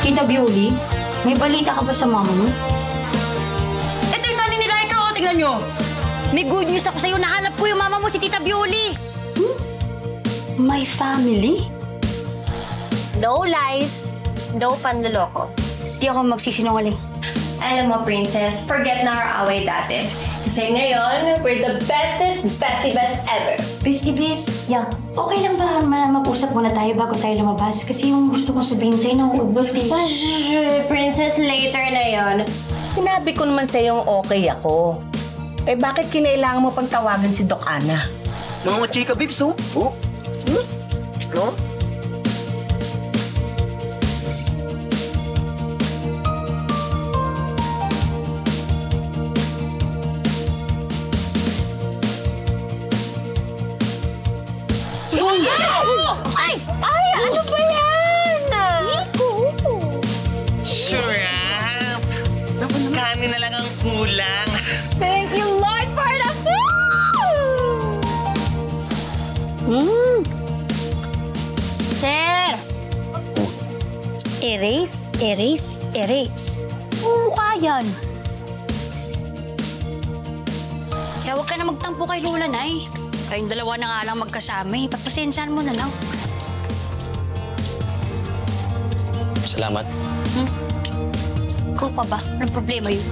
Tita Bioli, may balita ka ba sa mama mo? Ito yung nanay nila ikaw, tingnan nyo. May good news ako sa'yo. Nahanap ko yung mama mo, si Tita Bioli. My family? No lies, no panloloko. Di ako magsisinungaling. Alam mo, Princess, forget na our away dati. Kasi ngayon, we're the bestest, bestie best ever. Bestie Bliss, okay lang ba mag-usap muna tayo bago tayo lumabas? Kasi yung gusto kong sabihin sa'yo na birthday. Princess, later na yon. Sinabi ko naman sa'yo okay ako. Eh bakit kinailangan mo pang tawagan si Doc Ana? Mga chika, Bibs, oh. Oh? No? Ay, ano ba yan? Shrimp! Kanin na lang ang kulang. Thank you, Lord, for the food! Sir! Erase. Mukha yan. Kaya huwag ka na magtampo kay Lola, Nay. Kayong dalawa na nga lang magkasama eh. Pagpasensyahan mo na lang. Salamat. Ikaw pa ba? Anong problema yun?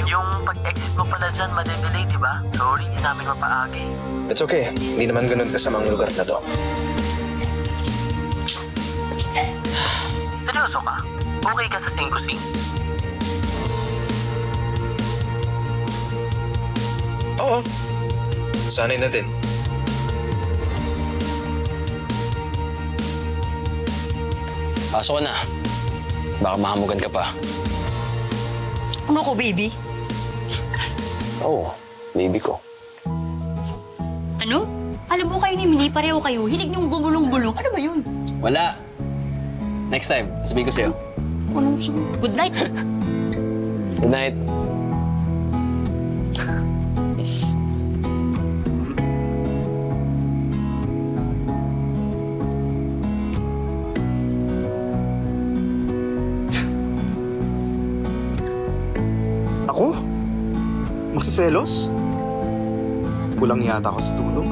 Yung pag-exit mo pala dyan, madedelay, di ba? Sorry, hindi namin mapaagi. It's okay. Hindi naman ganun kasamang lugar na to. Seryoso ka? Okay ka sa sing-kusing? Oo. Sanay na din. Pasok ka na. Baka mahamugan ka pa. Ano ko, baby? Oo, baby ko. Ano? Alam mo kayo ni Mili, pareho kayo. Hilig niyong bumulong-bulong. Ano ba yun? Wala. Next time, sasabihin ko sa'yo. Anong sabi? Good night. Good night. Ako? Magsiselos? Kulang yata ako sa tulog.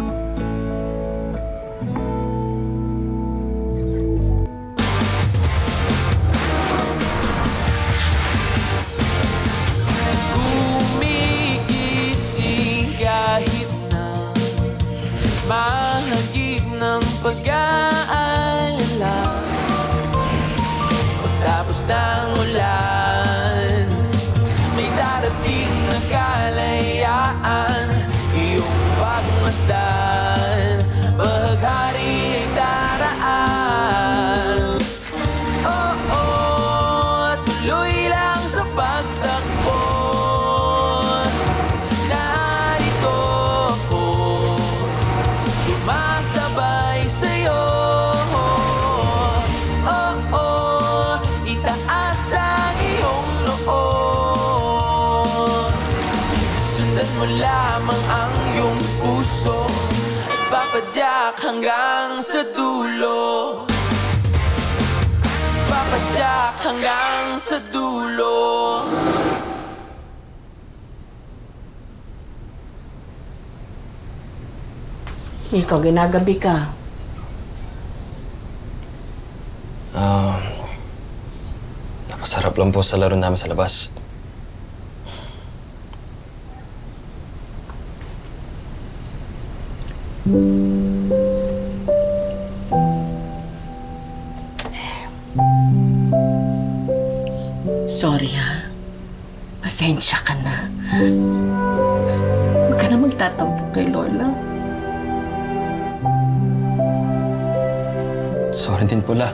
Gumigising kahit na mahagip ng pag-aalala. Pagtapos ng ulan, may darating na kalayaan. Iyong pagmasdan, bahaghari ay daraan. Tuloy lang sa pagtakbo. Narito ako, sumasabay sa'yo. Itaas ang iyong noo. Sundan mo lamang ang iyong puso at papadyak hanggang sa dulo. Papadyak hanggang sa dulo. Ikaw, ginagabi ka. Napasarap lang po sa laro namin sa labas. Sorry ha. Pasensya ka na. Huwag ka na magtatampo kay Lola. Sorry din pula.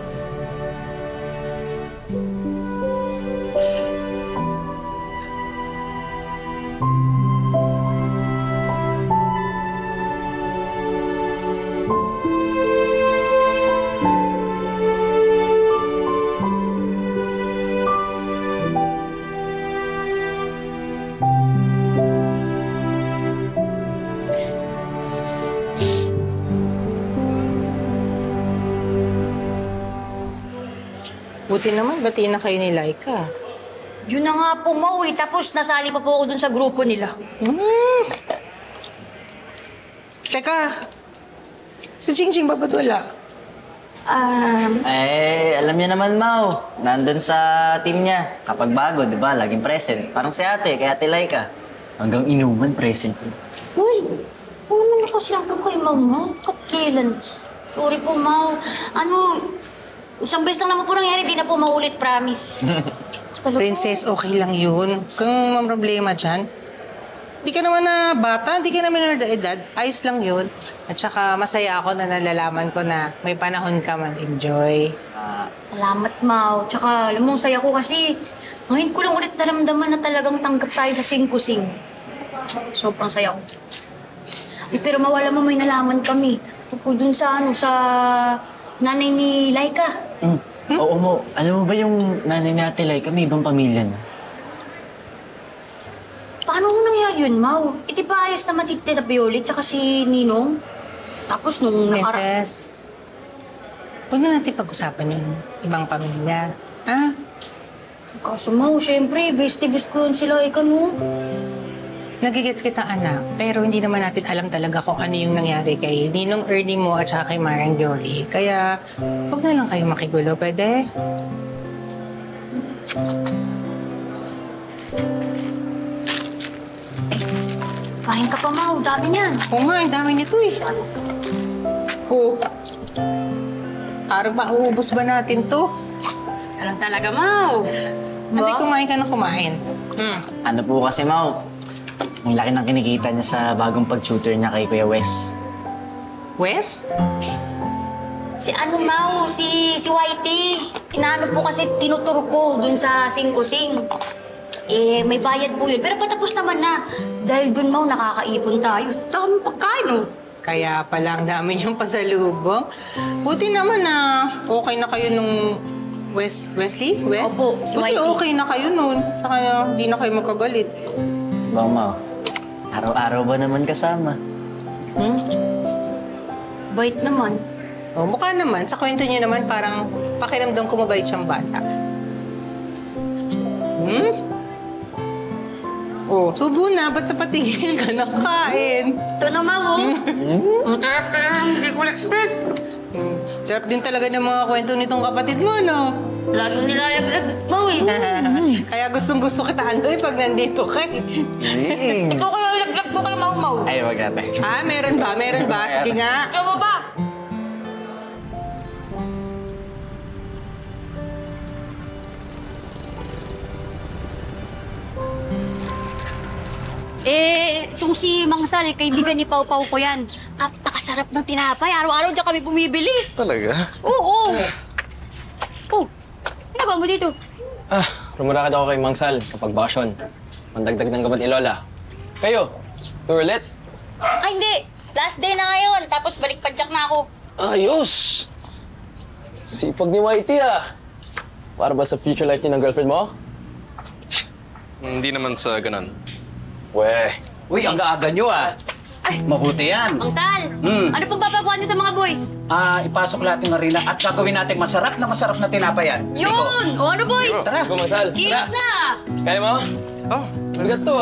Buti naman, batiin na kayo ni Laika. Yun na nga po, Mau eh. Tapos nasali pa po ako dun sa grupo nila. Teka, si Jingjing ba ba't wala? Alam niyo naman, Mau. Nandun sa team niya. Kapag bago, di ba? Laging present. Parang si ate, kay Ate Laika. Hanggang inuman, present. Uy, wala naman ako silang po kay Mau. Kailan? Sorry po, Mau. Isang beses lang naman po nangyari, di na po maulit, promise. Princess, okay lang yun. Kung may problema dyan, di ka naman na bata, di ka naman na edad, ayos lang yun. At saka masaya ako na nalalaman ko na may panahon ka mag-enjoy. Salamat, Mau. Tsaka, alam mo, saya ko kasi ngayon ko lang ulit naramdaman na talagang tanggap tayo sa sing-kusing. Sobrang saya ko. Pero mawala mo, may nalaman kami. Tungkol dun sa nanay ni Laika. Oo mo, alam mo ba yung nanay ni Ate Laika may ibang pamilya na? Paano mo nangyari yun, Mau? Di ba ayos naman si Tita Violet tsaka si Ninong? Tapos nung Princess, huwag na natin pag-usapan yung ibang pamilya. Ha? Kaso, Mau, syempre, bestie-best ko yun si Laika, no? Nagigets kita, anak. Pero hindi naman natin alam talaga kung ano yung nangyari kay Ninong Ernie mo at saka kay Mariang Jolie. Kaya, huwag na lang kayo makigulo. Pwede? Kain ka pa, Mau. Dami niyan. Oo nga, ang dami nito eh. Oo. Parang mauubos ba natin to? Alam talaga, Mau. Hindi, kumain ka na kumain. Ano po kasi, Mau? Ang laki ng kinikita niya sa bagong pag-tutor niya kay Kuya Wes. Wes? Si Mau, si Whitey. Inaano po kasi tinuturo ko dun sa sing-kusing. May bayad po yun. Pero patapos naman na. Dahil dun, Mau, nakakaipon tayo. Tamang pagkain, oh. Kaya pala ang dami niyang pasalubong. Buti naman na okay na kayo nung Wesley? Wes? Opo, si Buti Whitey. okay na kayo nun. Saka hindi na kayo magkagalit. Bang, Mau, araw-araw ba naman kasama? Bait naman. O, mukha naman. Sa kwento niyo naman, parang pakiramdam ko mabait siyang bata. Oh, subo na. Ba't napatigil ka ng kain? Ito na, Mau. Ang tarap talaga ng Bicol Express. Sarap din talaga ng mga kwento nitong kapatid mo, no? Lalo nilalaglag, Mau, eh. Kaya gustong-gusto kita, Andoy, pag nandito ka. Ikaw kayo laglag ko kay Mau. Ay, wag natin. Meron ba? Meron ba? Sige nga. Ikaw mo ba? Itong si Mang Sal, kaibigan ni Pau Pau ko yan. Napakasarap ng tinapay. Araw-araw dyan kami bumibili. Talaga? Oo. Oh, ginagawa mo dito? Rumurakad ako kay Mang Sal kapag bakasyon. Mandagdag ng gabat ni Lola. Kayo, tour ulit? Ay, hindi. Last day na ngayon. Tapos balik padyak na ako. Ayos! Sipag ni Whitey Para ba sa future life niya ng girlfriend mo? Hindi naman sa ganun. Weh. Uy, ang aga nyo Mabuti yan. Mang Sal, ano pong papagawa niyo sa mga boys? Ipasok lahat yung arena at gagawin natin masarap na tinapay yan. Yun! O ano boys? Tara. Go, Mang Sal. Kilos na! Kaya mo? Bigat to,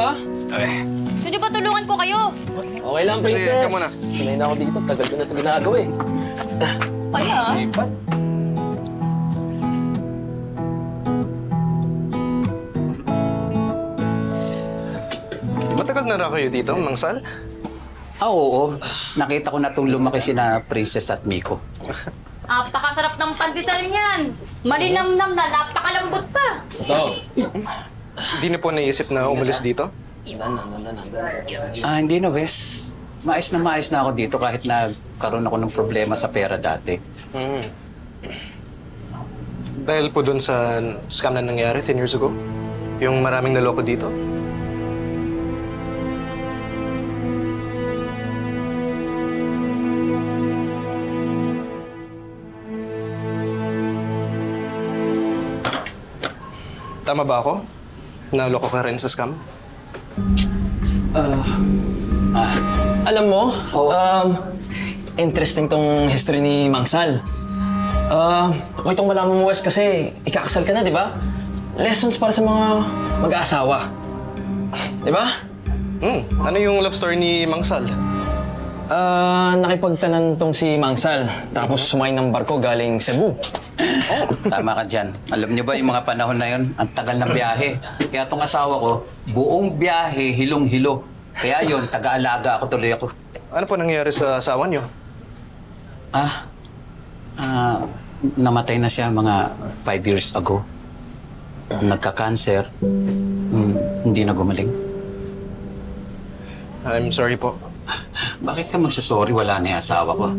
Okay. So di ba tulungan ko kayo? Okay lang, princess. Sige, ikaw muna. Sanay na ako dito. Tagal ko na ito ginagawa Kaya? Sipat. Matagal na raw kayo dito, Mang Sal? Oo. Nakita ko na itong lumaki sina Princess at Miko. Napakasarap ng pandesal niyan. Malinamnam na, napakalambot pa. Ito. Hindi na po naisip na umalis dito? Hindi na, Wes. Maayos na ako dito kahit nagkaroon ako ng problema sa pera dati. Dahil po dun sa scam na nangyari 10 years ago? Yung maraming naloko dito? Tama ba ako? Naloko ka rin sa scam? Alam mo, interesting tong history ni Mang Sal. Okay itong malaman mo, Wes, kasi ikakasal ka na, di ba? Lessons para sa mga mag-aasawa. Di ba? Ano yung love story ni Mang Sal? Nakipagtanan tong si Mang Sal, tapos sumakay ng barko galing Cebu. Tama ka dyan. Alam niyo ba yung mga panahon na yun, ang tagal ng biyahe. Kaya itong asawa ko, buong biyahe, hilong-hilo. Kaya yun, taga-alaga ako tuloy ako. Ano po nangyari sa asawa niyo? Namatay na siya mga 5 years ago. Nagka-cancer. Hindi na gumaling. I'm sorry po. Bakit ka magsasorry? Wala na yung asawa ko.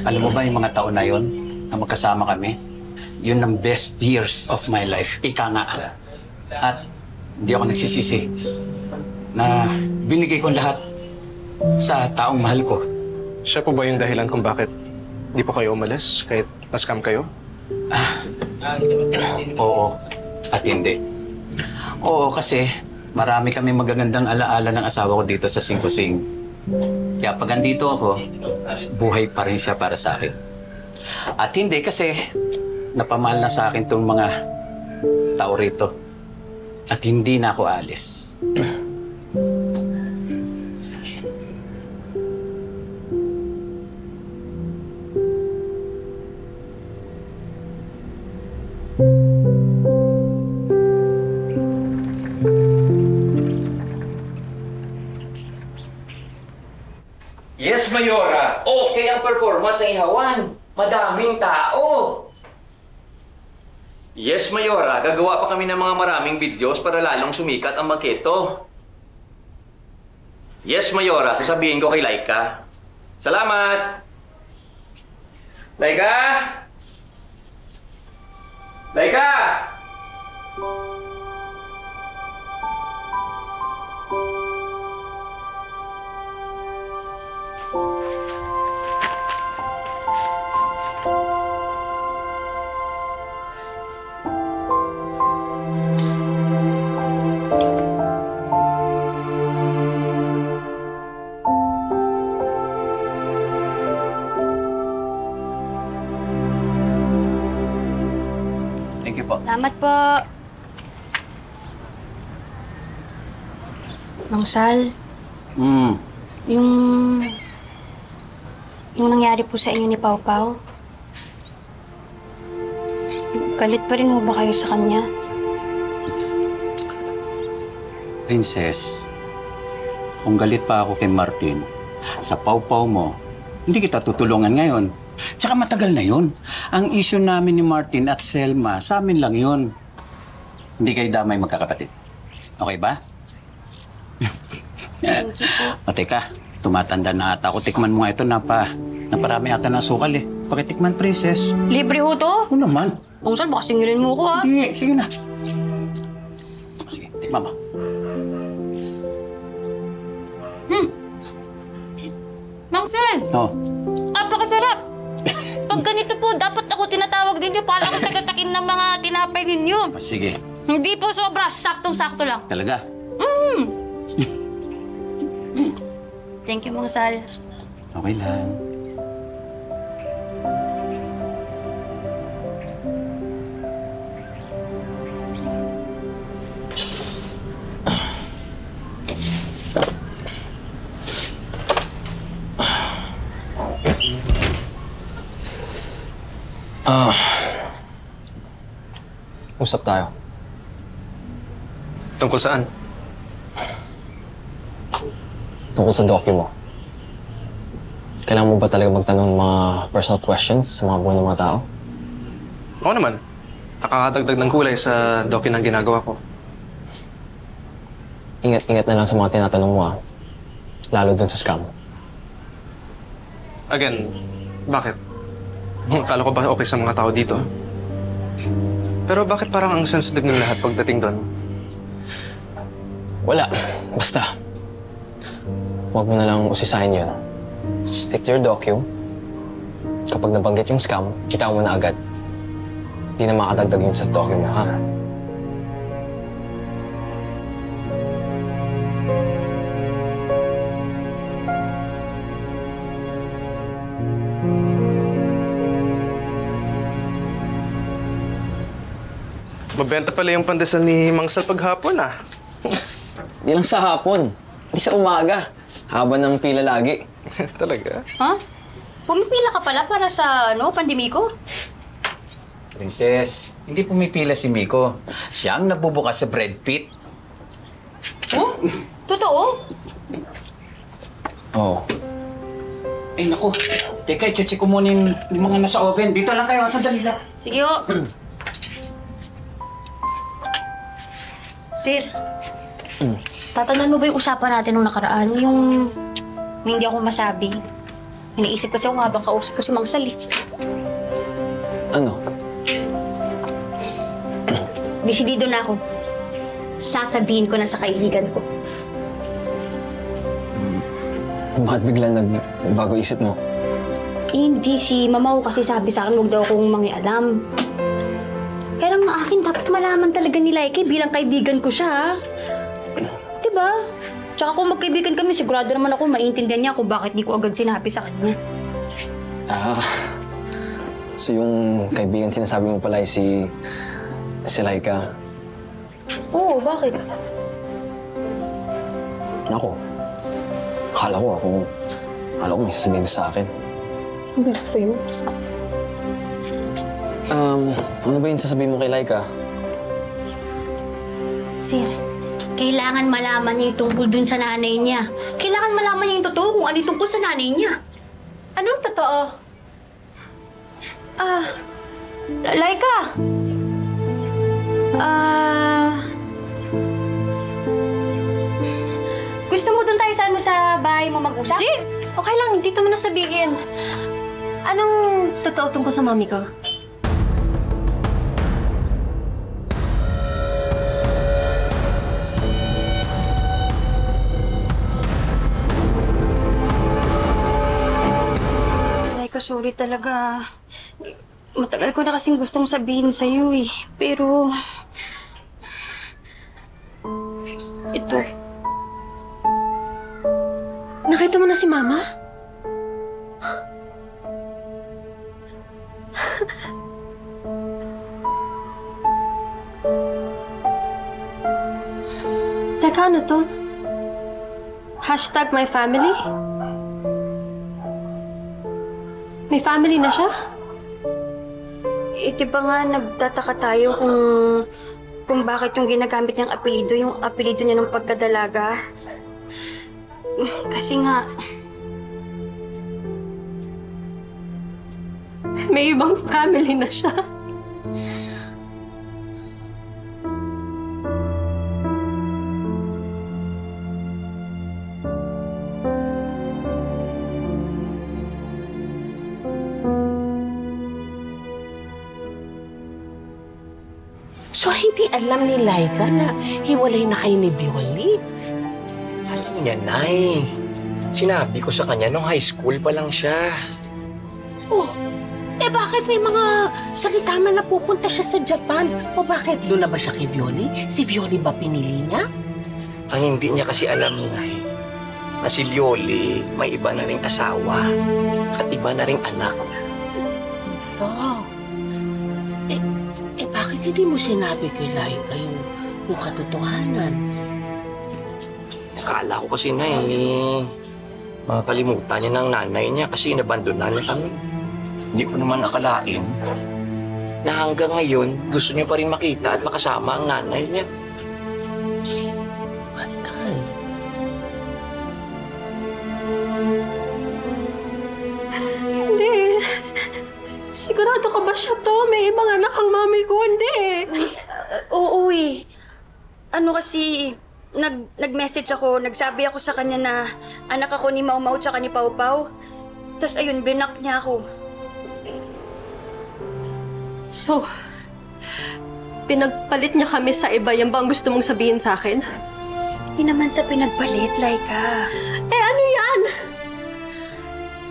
Alam mo ba yung mga taon na yon na magkasama kami? Yun ang best years of my life. Ika nga. At hindi ako nagsisisi na binigay ko lahat sa taong mahal ko. Siya po ba yung dahilan kung bakit di po kayo umalis kahit na-scam kayo? Oo. At hindi. Oo, kasi marami kami magagandang alaala ng asawa ko dito sa Singkusing. Kaya pag andito ako, buhay pa rin siya para sa akin. At hindi kasi napamahal na sa akin itong mga tao rito. At hindi na ako alis. Yes, Mayora. Okay ang performance ng Ihawan. Madaming tao. Yes, Mayora. Gagawa pa kami ng mga maraming videos para lalong sumikat ang Maketo. Yes, Mayora. Sasabihin ko kay Laika. Salamat! Laika! Laika! Thank you po. Salamat po. Mang Sal, yung nangyari po sa inyo ni Pau Pau, galit pa rin mo ba kayo sa kanya? Princess, kung galit pa ako kay Martin, sa pau-pau mo, hindi kita tutulungan ngayon. Tsaka matagal na yun. Ang issue namin ni Martin at Selma, sa amin lang yun. Hindi kayo damay magkakapatid. Okay ba? Thank you po. O teka, tumatanda na ata ako. Tikman mo nga ito, naparami ata ng sukal eh. Pakitikman, Princess. Libre ho to? Oo naman. Mang Sal, baka singilin mo ko ha? Hindi, sige na. Sige, tikman mo. Mang Sal, Oo. napakasarap. Pag ganito po, dapat ako tinatawag din nyo para ako tagatakin ng mga tinapay ninyo. Sige. Hindi po sobra, saktong-sakto lang. Talaga? Thank you, Mang Sal. Okay lang. Usap tayo. Tungkol saan? Tungkol sa docu mo. Kailangan mo ba talaga magtanong ng mga personal questions sa mga buhay ng mga tao? Oo naman. Nakakadagdag ng kulay sa docu ng ginagawa ko. Ingat-ingat na lang sa mga tinatanong mo, lalo dun sa scam. Again, bakit? Akala ko ba okay sa mga tao dito? Pero bakit parang ang sensitive ng lahat pagdating doon? Wala. Basta. Huwag mo na lang usisahin yun. Stick to your docu. Kapag nabanggit yung scam, kita mo na agad. Hindi na makadagdag yun sa docu mo, ha? Mabenta pala yung pandesal ni Mang Sal paghapon ah. Di lang sa hapon. Di sa umaga. Haba ng pila lagi. Talaga? Ha? Pumipila ka pala para sa, pandemiko? Princess, hindi pumipila si Miko. Siya ang nagbubukas sa bread pit. Oh? Totoo? Oo. Ay, naku. Teka, i-check ko muna yung mga nasa oven. Dito lang kayo, sandali lang. Sige ho. Sir, tatandaan mo ba yung usapan natin nung nakaraan? Yung hindi ako masabi. Iniisip kasi ako habang kausap ko si Mang Sal eh. Ano? Desidido na ako. Sasabihin ko na sa kaibigan ko. Bakit bigla nagbago isip mo? Hindi, si Mamaw kasi sabi sa akin huwag daw akong mangialam. Kaya lang akin dapat malaman talaga ni Laika bilang kaibigan ko siya. Diba? Tsaka kung magkaibigan kami, sigurado naman ako maintindihan niya kung bakit di ko agad sinabi sa kanya. So yung kaibigan sinasabi mo pala ay si Laika. Oo, bakit? Nako. Akala ko may sasabihin ka sa akin. Hindi ko sa'yo. Ano ba yung sasabihin mo kay Laika? Sir, kailangan malaman niya yung tungkol dun sa nanay niya. Kailangan malaman niya yung totoo kung ano yung tungkol sa nanay niya. Anong totoo? Laika! Gusto mo dun tayo sa bahay mo mag-usap? Di! Okay lang, dito mo na sabihin. Anong totoo tungkol sa mami ko? Laika, sorry talaga. Matagal ko na kasing gustong sabihin sa'yo eh. Pero... ito. Nakita mo na si Mama? Teka, ano to? Hashtag my family? May family na siya? Di ba nga nagtataka tayo kung bakit yung ginagamit niyang apelido, yung apelido niya ng pagkadalaga? Kasi nga... May ibang family na siya. So, hindi alam ni Laika na hiwalay na kayo ni Violi? Alam niya, Nay. Sinabi ko sa kanya nung high school pa lang siya. Oh, bakit may mga salita man na pupunta siya sa Japan? O bakit doon na ba siya kay Violi? Si Violi ba pinili niya? Ang hindi niya kasi alam, Nay, na si Violi may iba na ring asawa at iba na ring anak. Wow. Bakit hindi mo sinabi kay Laika yung katotohanan? Akala ko kasi, Nay, makakalimutan niya ng nanay niya kasi inabandonan niya kami. Hindi ko naman akalain na hanggang ngayon gusto niya pa rin makita at makasama ang nanay niya. Patay. Hindi. Sigurado ka ba siya to? May ibang anak ang mami ko. Hindi. Oo eh. Ano kasi, nag-message ako, nagsabi ako sa kanya na anak ako ni Mau Mau tsaka ni Pau Pau. Tapos ayun, blinak niya ako. So, pinagpalit niya kami sa iba. Yan ba ang gusto mong sabihin sa akin? Hindi naman sa pinagpalit, Laika. Ano yan?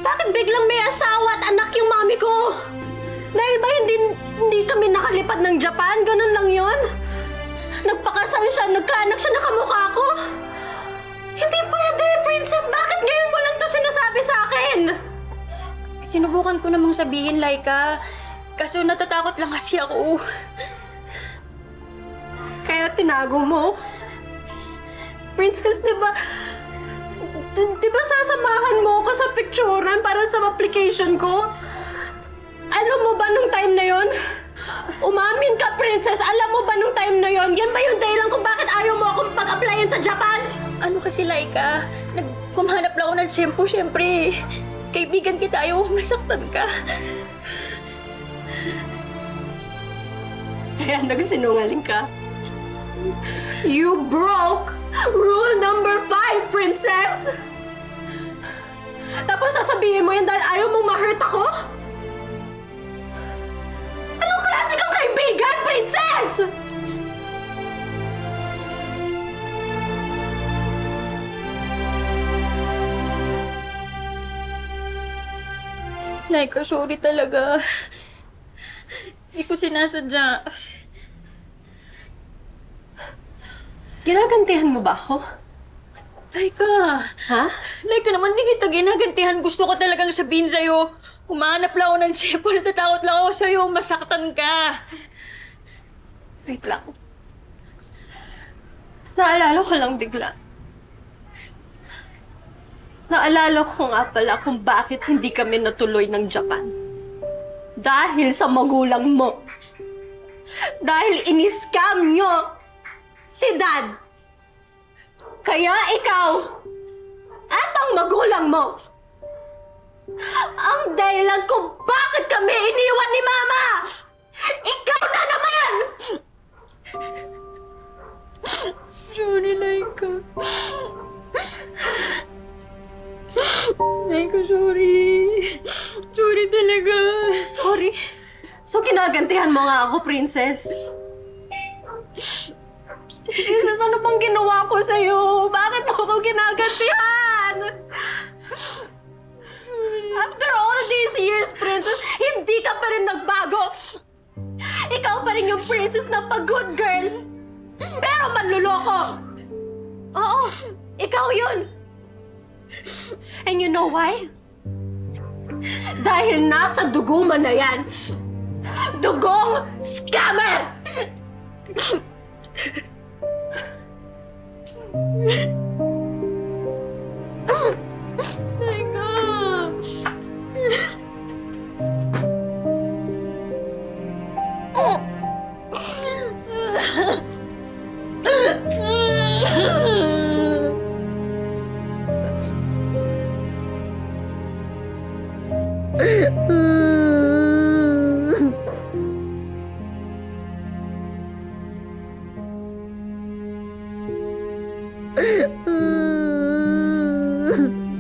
Bakit biglang may asawa at anak yung mami ko? Dahil ba hindi kami nakalipad ng Japan? Ganun lang yon. Nagpakasal siya, nagkaanak siya na kamukha ko. Hindi pwede, Princess! Bakit ngayon mo lang to sinasabi sa akin? Sinubukan ko namang sabihin, Laika. Kaso natatakot lang kasi ako. bakit tinago mo? Princess, di ba sasamahan mo ako sa picturean para sa application ko? Alam mo ba nung time na yon? Umamin ka, Princess! Alam mo ba nung time na yon? Yan ba yung dahilan kung bakit ayaw mo akong pag-applyan sa Japan? Ano kasi, Laika? Kumahanap lang ako ng tiyempo, syempre. Kaibigan kita, ayaw masaktan ka. Kaya nagsinungaling ka. You broke rule number 5, Princess! Tapos sasabihin mo yan dahil ayaw mong ma-hurt ako? Anong klase kang kaibigan, Princess? Laika, sorry talaga. Hindi ko sinasadya. Ginagantihan mo ba ako? Laika! Ha? Laika naman, di kita ginagantihan. Gusto ko talagang sabihin sa'yo. Humanap lang ako ng tsepo. Natatakot lang ako sa'yo. Masaktan ka. Wait lang. Naalala ko lang bigla. Naalala ko nga pala kung bakit hindi kami natuloy ng Japan. Dahil sa magulang mo. Dahil in-scam nyo si Dad. Kaya ikaw at ang magulang mo ang dahilan kung bakit kami iniwan ni Mama! Ikaw na naman! Sorry, Laika. Laika, sorry. Sorry talaga. Sorry? So ginagantihan mo nga ako, Princess? Princess, ano bang ginawa ko sa'yo? Bakit mo ako ginagantihan? After all these years, Princess, hindi ka pa rin nagbago. Ikaw pa rin yung princess na pag-good girl. Pero manluloko. Oo, ikaw yun. And you know why? Dahil nasa dugo mo na yan. Dugong scammer! Laika!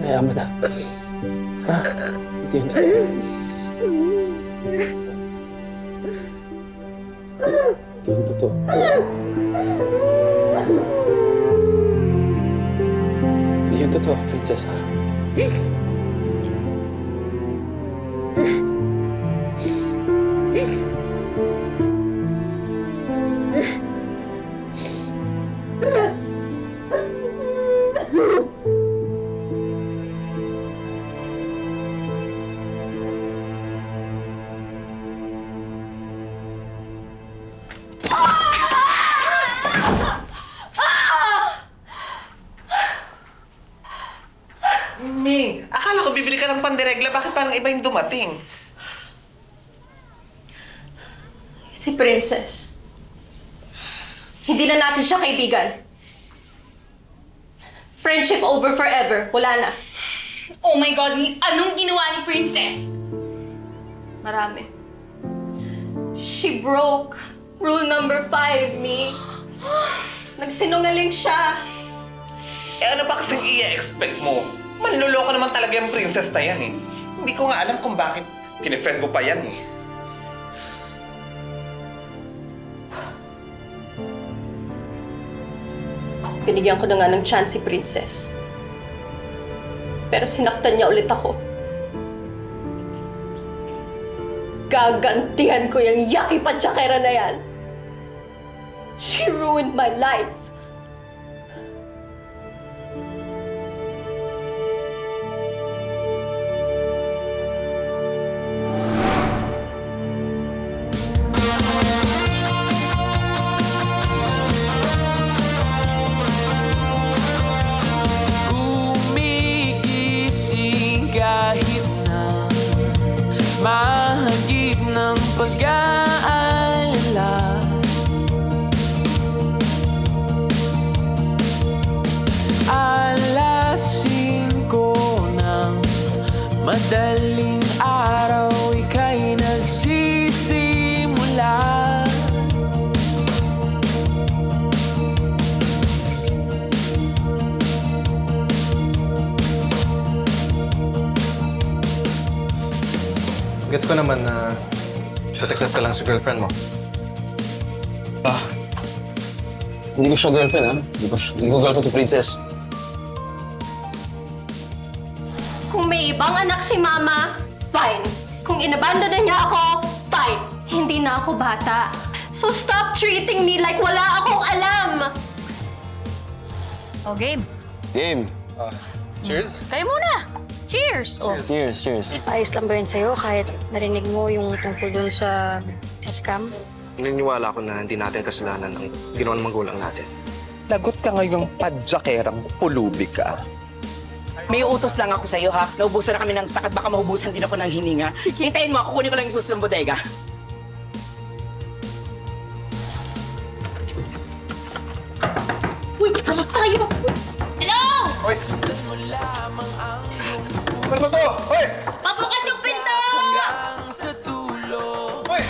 Hayaan mo na. Ha? Hindi yun totoo. Hindi yun totoo. Hindi yun totoo, Princess. Ming, akala ko bibili ka ng pandiregla. Bakit parang iba yung dumating? Si Princess. Hindi na natin siya kaibigan. Friendship over forever. Wala na. Oh my God, Mi! Anong ginawa ni Princess? Marami. She broke rule number 5, Mi. Nagsinungaling siya. Eh ano pa kasing i-expect mo? Manluloko naman talaga yung princess na yan eh. Hindi ko nga alam kung bakit kinifriend ko pa yan eh. Binigyan ko na nga ng chance si Princess. Pero sinaktan niya ulit ako. Gagantihan ko yung yaki patsakera na yan. She ruined my life. madaling araw ika'y nagsisimula. Gets ko naman na protected ka lang sa girlfriend mo. Hindi ko siya girlfriend, ha? Hindi ko girlfriend si Princess. Kung may ibang anak si Mama, fine. Kung inabandon na niya ako, fine. Hindi na ako bata. So stop treating me like wala akong alam! O, game. Game. Cheers. Kayo muna! Cheers! Oh. Cheers, cheers. Ayos lang ba yun sa'yo kahit narinig mo yung tungkol dun sa scam? Naniniwala ako na hindi natin kasalanan ang ginawa ng magulang natin. Lagot ka ngayong padyakerang pulubi ka. May utos lang ako sa'yo, ha? Naubusan na kami ng stock at baka mahubusan din ako ng hininga. Hintayin mo ako, kunin ko lang yung susunod bodega. Uy, kalap tayo! Hello! Hoy! Ano ba to? Hoy! Pabukas yung pinto! Hanggang sa dulo. Hoy!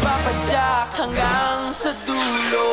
Papadyak hanggang sa dulo.